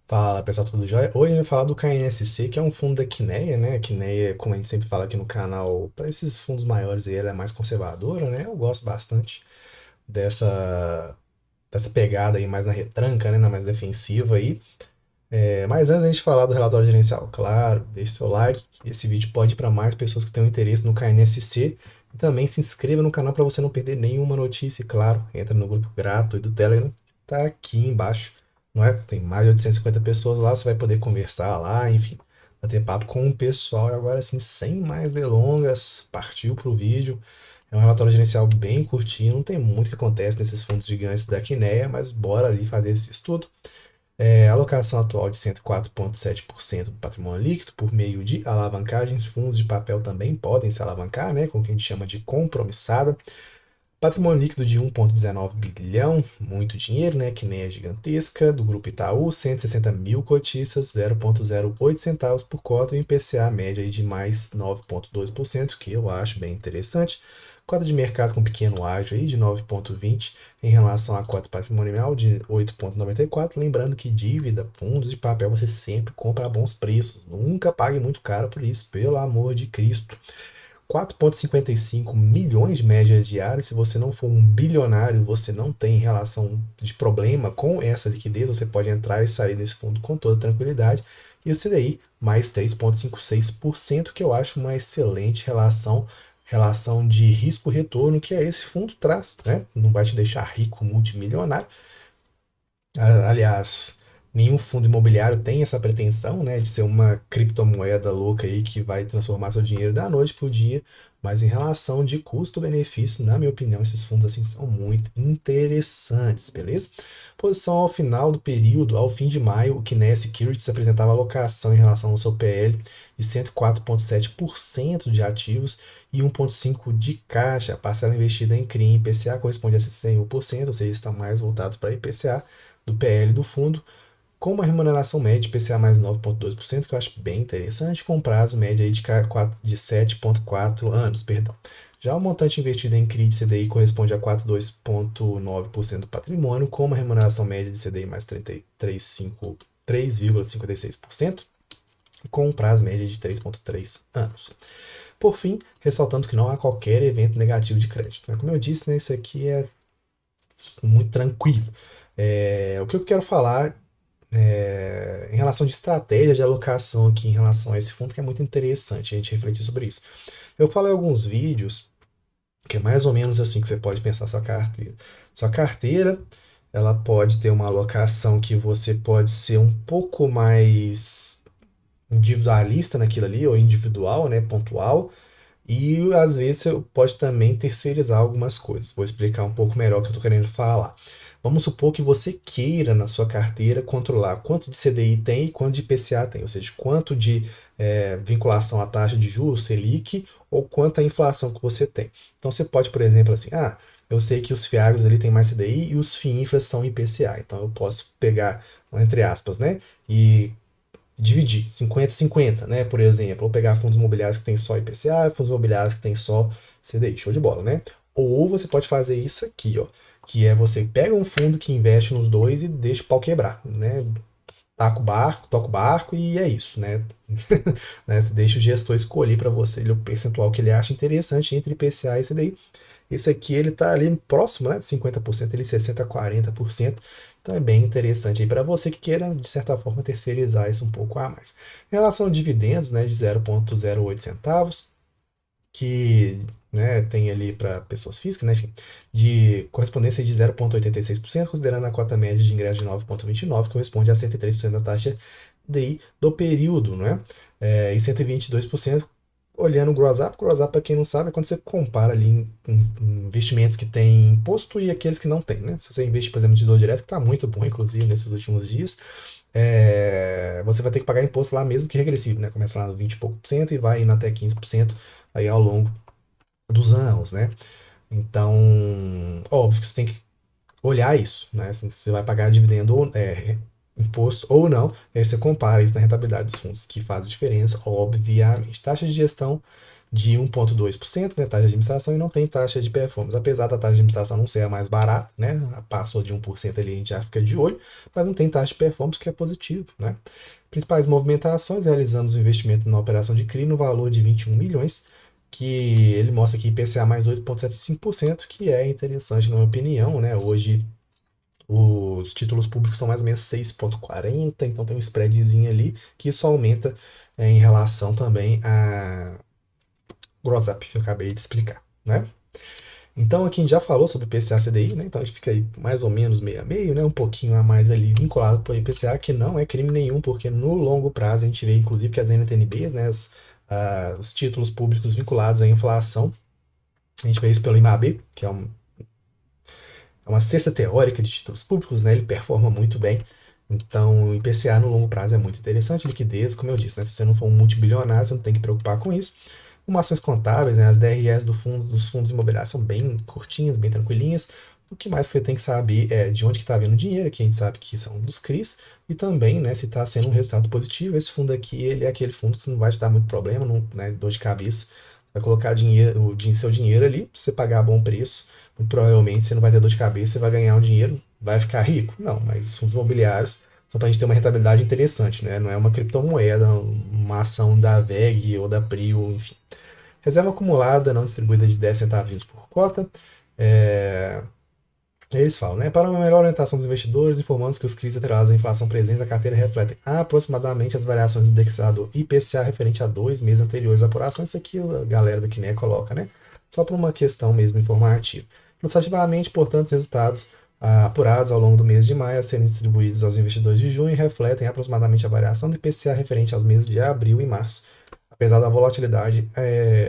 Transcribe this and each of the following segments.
Fala pessoal, tudo jóia? Hoje a gente vai falar do KNSC, que é um fundo da Quineia, né? A Quineia, como a gente sempre fala aqui no canal, para esses fundos maiores aí, ela é mais conservadora, né? Eu gosto bastante dessa pegada aí mais na retranca, né? Na mais defensiva aí. Mas antes da gente falar do relatório gerencial, claro, deixe seu like, que esse vídeo pode ir para mais pessoas que tenham interesse no KNSC. E também se inscreva no canal para você não perder nenhuma notícia. E claro, entra no grupo gratuito do Telegram, tá aqui embaixo, não é? Tem mais de 850 pessoas lá, você vai poder conversar lá, enfim, bater papo com o pessoal. E agora sim, sem mais delongas, partiu pro vídeo. É um relatório gerencial bem curtinho, não tem muito que acontece nesses fundos gigantes da Quineia, mas bora ali fazer esse estudo. Alocação atual de 104,7% do patrimônio líquido por meio de alavancagens. Fundos de papel também podem se alavancar, né, com o que a gente chama de compromissada. Patrimônio líquido de 1,19 bilhão, muito dinheiro, né, que nem é gigantesca, do Grupo Itaú, 160 mil cotistas, 0,08 centavos por cota, e IPCA média aí de mais 9,2%, que eu acho bem interessante. Cota de mercado com pequeno ágio aí de 9,20 em relação à cota patrimonial de 8,94. Lembrando que dívida, fundos de papel, você sempre compra a bons preços. Nunca pague muito caro por isso, pelo amor de Cristo. 4,55 milhões de média diária. Se você não for um bilionário, você não tem relação de problema com essa liquidez, você pode entrar e sair desse fundo com toda tranquilidade. E o CDI mais 3,56%, que eu acho uma excelente relação de risco-retorno que esse fundo traz, né? Não vai te deixar rico, multimilionário. Aliás, nenhum fundo imobiliário tem essa pretensão, né, de ser uma criptomoeda louca aí que vai transformar seu dinheiro da noite para o dia, mas em relação de custo-benefício, na minha opinião, esses fundos assim são muito interessantes, beleza? Posição ao final do período, ao fim de maio, o Kinea Securities apresentava alocação em relação ao seu PL de 104,7% de ativos e 1,5% de caixa. A parcela investida em CRI e IPCA corresponde a 61%, ou seja, está mais voltado para IPCA do PL do fundo, com uma remuneração média de IPCA mais 9,2%, que eu acho bem interessante, com prazo médio aí de 7,4 anos. Perdão. Já o montante investido em CRI de CDI corresponde a 42,9% do patrimônio, com uma remuneração média de CDI mais 3,56%, com um prazo médio de 3,3 anos. Por fim, ressaltamos que não há qualquer evento negativo de crédito. Como eu disse, né, isso aqui é muito tranquilo. O que eu quero falar em relação de estratégia de alocação aqui em relação a esse fundo, que é muito interessante a gente refletir sobre isso. Eu falei em alguns vídeos que é mais ou menos assim que você pode pensar sua carteira. Sua carteira, ela pode ter uma alocação que você pode ser um pouco mais individualista naquilo ali, ou individual, né, pontual, e às vezes você pode também terceirizar algumas coisas. Vou explicar um pouco melhor o que eu estou querendo falar. Vamos supor que você queira na sua carteira controlar quanto de CDI tem e quanto de IPCA tem, ou seja, quanto de vinculação à taxa de juros, Selic, ou quanto a inflação que você tem. Então você pode, por exemplo, assim, eu sei que os FIAGROS ali tem mais CDI e os FIINFRAs são IPCA, então eu posso pegar, entre aspas, né, e dividir 50-50, né? Por exemplo, ou pegar fundos imobiliários que tem só IPCA, fundos imobiliários que tem só CDI, show de bola, né? Ou você pode fazer isso aqui, ó, que é você pega um fundo que investe nos dois e deixa o pau quebrar, né? Taca o barco, toca o barco e é isso, né? Né? Você deixa o gestor escolher para você o percentual que ele acha interessante entre IPCA e CDI. Esse aqui ele está ali próximo, né, de 50%, ele 60 a 40%. Então é bem interessante aí para você que queira, de certa forma, terceirizar isso um pouco a mais. Em relação a dividendos, né, de 0,08 centavos, que né, tem ali para pessoas físicas, né, enfim, de correspondência de 0,86%, considerando a cota média de ingresso de 9,29, que corresponde a 103% da taxa DI do período, né? E 122% olhando o gross up. Gross up, para quem não sabe, é quando você compara ali em investimentos que têm imposto e aqueles que não têm, né? Se você investe, por exemplo, de Tesouro Direto, que está muito bom, inclusive, nesses últimos dias, você vai ter que pagar imposto lá mesmo que regressivo, né? Começa lá no 20 e pouco por cento e vai indo até 15% aí ao longo dos anos, né? Então, óbvio que você tem que olhar isso, né? Assim, se você vai pagar dividendo ou imposto ou não, aí você compara isso na rentabilidade dos fundos, que faz diferença, obviamente. Taxa de gestão de 1,2%, né, taxa de administração, e não tem taxa de performance. Apesar da taxa de administração não ser a mais barata, né, passou de 1% ali, a gente já fica de olho, mas não tem taxa de performance, que é positivo, né. Principais movimentações: realizamos um investimento na operação de CRI no valor de 21 milhões, que ele mostra aqui IPCA mais 8,75%, que é interessante na minha opinião, né. Hoje os títulos públicos estão mais ou menos 6,40, então tem um spreadzinho ali, que isso aumenta em relação também a gross up, que eu acabei de explicar, né? Então aqui a gente já falou sobre IPCA-CDI, né? Então a gente fica aí mais ou menos meio a meio, né? Um pouquinho a mais ali vinculado para o IPCA, que não é crime nenhum, porque no longo prazo a gente vê inclusive que as NTNBs, né? Os títulos públicos vinculados à inflação, a gente vê isso pelo IMAB, que é uma cesta teórica de títulos públicos, né? Ele performa muito bem. Então, o IPCA no longo prazo é muito interessante. Liquidez, como eu disse, né? Se você não for um multibilionário, você não tem que preocupar com isso. Como ações contábeis, né? As DREs dos fundos imobiliários são bem curtinhas, bem tranquilinhas. O que mais você tem que saber é de onde que está vindo o dinheiro, que a gente sabe que são dos CRIs, e também, né, se está sendo um resultado positivo. Esse fundo aqui, ele é aquele fundo que não vai te dar muito problema, não, né, dor de cabeça. Vai colocar dinheiro, seu dinheiro ali, para você pagar a bom preço. Muito provavelmente você não vai ter dor de cabeça, você vai ganhar um dinheiro, vai ficar rico? Não, mas os fundos imobiliários são para a gente ter uma rentabilidade interessante, né? Não é uma criptomoeda, uma ação da VEG ou da PRIO, enfim. Reserva acumulada não distribuída de 10 centavinhos por cota. É, Eles falam, né? Para uma melhor orientação dos investidores, informamos que os CRIs atrelados à inflação presente na carteira refletem aproximadamente as variações do indexador IPCA referente a 2 meses anteriores à apuração. Isso aqui a galera da Quiné coloca, né? Só por uma questão mesmo informativa. Ilustrativamente, portanto, os resultados apurados ao longo do mês de maio a serem distribuídos aos investidores de junho refletem aproximadamente a variação do IPCA referente aos meses de abril e março, apesar da volatilidade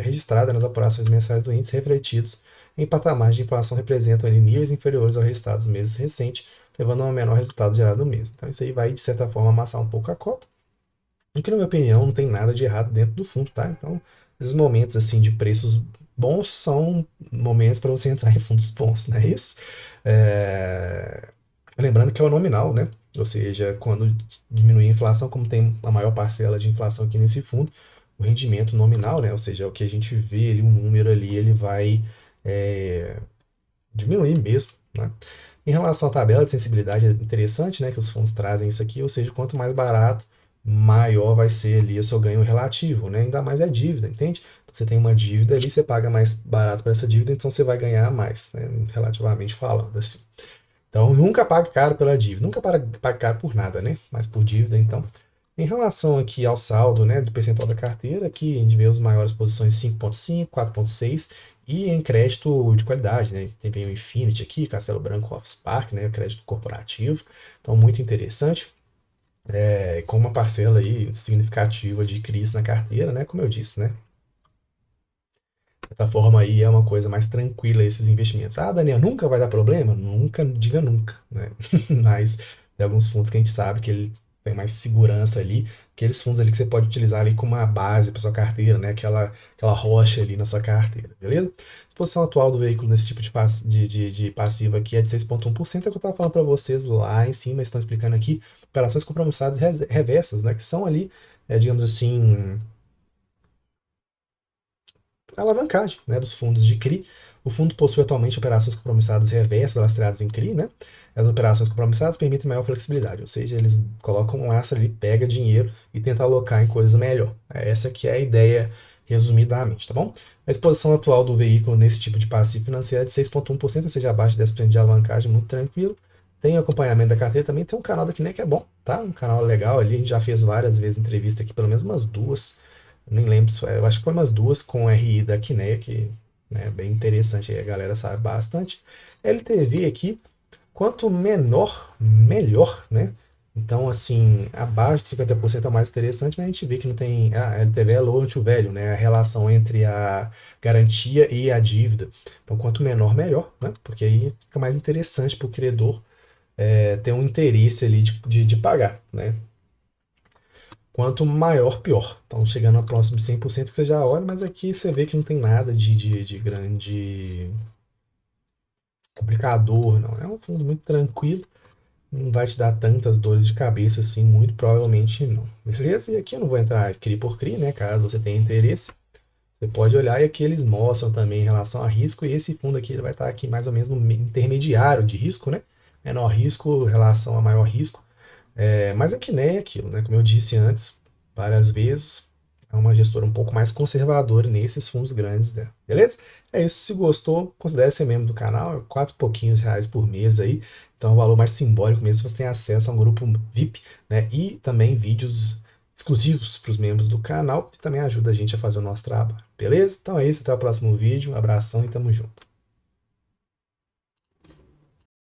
registrada nas apurações mensais do índice, refletidos em patamares de inflação representam ali níveis inferiores aos resultados dos meses recentes, levando a um menor resultado gerado no mês. Então isso aí vai, de certa forma, amassar um pouco a cota, o que, na minha opinião, não tem nada de errado dentro do fundo, tá? Então, esses momentos assim de preços bons são momentos para você entrar em fundos bons, não é isso? É... Lembrando que é o nominal, né? Ou seja, quando diminuir a inflação, como tem a maior parcela de inflação aqui nesse fundo, o rendimento nominal, né? Ou seja, o que a gente vê ali, o número ali, ele vai é, diminuir mesmo, né? Em relação à tabela de sensibilidade, é interessante, né, que os fundos trazem isso aqui, ou seja, quanto mais barato, maior vai ser ali o seu ganho relativo, né? Ainda mais é dívida, entende? Você tem uma dívida ali, você paga mais barato para essa dívida, então você vai ganhar mais, né? Relativamente falando, assim. Então, nunca pague caro pela dívida, nunca pague caro por nada, né? Mas por dívida, então. Em relação aqui ao saldo, né, do percentual da carteira, aqui a gente vê as maiores posições 5,5, 4,6 e em crédito de qualidade, né? Tem bem o Infinity aqui, Castelo Branco Office Park, né, crédito corporativo, então muito interessante, com uma parcela aí significativa de CRIs na carteira, né, como eu disse, né? Dessa forma aí é uma coisa mais tranquila esses investimentos. Ah, Daniel, nunca vai dar problema? Nunca, diga nunca, né? Mas tem alguns fundos que a gente sabe que eles têm mais segurança ali, aqueles fundos ali que você pode utilizar ali como uma base para sua carteira, né? Aquela rocha ali na sua carteira, beleza? A exposição atual do veículo nesse tipo de passivo aqui é de 6,1%, é o que eu estava falando para vocês lá em cima, estão explicando aqui, operações compromissadas reversas, né? Que são ali, digamos assim, a alavancagem, né, dos fundos de CRI. O fundo possui atualmente operações compromissadas reversas lastreadas em CRI, né? As operações compromissadas permitem maior flexibilidade, ou seja, eles colocam um lastro ali, pega dinheiro e tenta alocar em coisas melhor. Essa que é a ideia resumidamente, tá bom? A exposição atual do veículo nesse tipo de passivo financeiro é de 6,1%, ou seja, abaixo de 10% de alavancagem, muito tranquilo. Tem acompanhamento da carteira também, tem um canal da Kinect que é bom, tá? Um canal legal ali, a gente já fez várias vezes entrevista aqui, pelo menos umas duas, nem lembro, eu acho que foi umas duas com RI da Kinea, que é bem interessante, aí a galera sabe bastante. LTV aqui, quanto menor, melhor, né? Então, assim, abaixo de 50% é mais interessante, mas a gente vê que não tem. A LTV é loan to value, né? A relação entre a garantia e a dívida. Então, quanto menor, melhor, né? Porque aí fica mais interessante para o credor ter um interesse ali de pagar, né? Quanto maior, pior. Então, chegando a próximo de 100% que você já olha, mas aqui você vê que não tem nada de grande complicador, não. É um fundo muito tranquilo, não vai te dar tantas dores de cabeça assim, muito provavelmente não. Beleza? E aqui eu não vou entrar CRI por CRI, né, caso você tenha interesse. Você pode olhar e aqui eles mostram também em relação a risco, e esse fundo aqui ele vai estar aqui mais ou menos no intermediário de risco, né? Menor risco em relação a maior risco. Mas aqui nem é aquilo, né? Como eu disse antes, várias vezes, é uma gestora um pouco mais conservadora nesses fundos grandes dela, beleza? É isso, se gostou, considere ser membro do canal, é quatro e pouquinhos reais por mês aí, então é um valor mais simbólico mesmo, você tem acesso a um grupo VIP, né? E também vídeos exclusivos para os membros do canal, e também ajuda a gente a fazer o nosso trabalho, beleza? Então é isso, até o próximo vídeo, um abração e tamo junto.